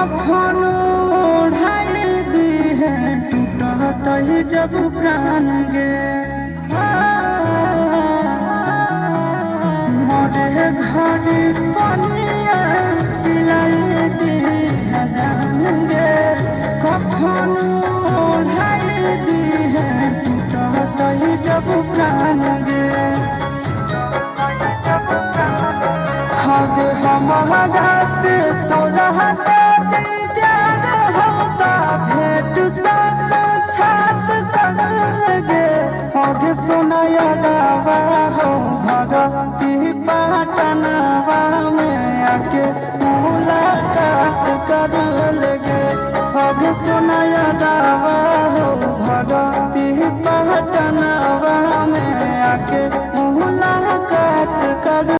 कखनो ढाल दी है टूटत ही जब प्राण गे मोरे घड़ी पनिया पिलाई दी है जान गे कखनो ढाल दी है टूटत ही जब प्राण गे हग हमारा से तोरा जाती प्यार होता भेंट सब छात कर लगे हग सुनाया गावा हो भगती पाटनवा में आके मुलाकात कर लगे हग सुनाया गावा हो भगती पाटनवा में आके मुलाकात कर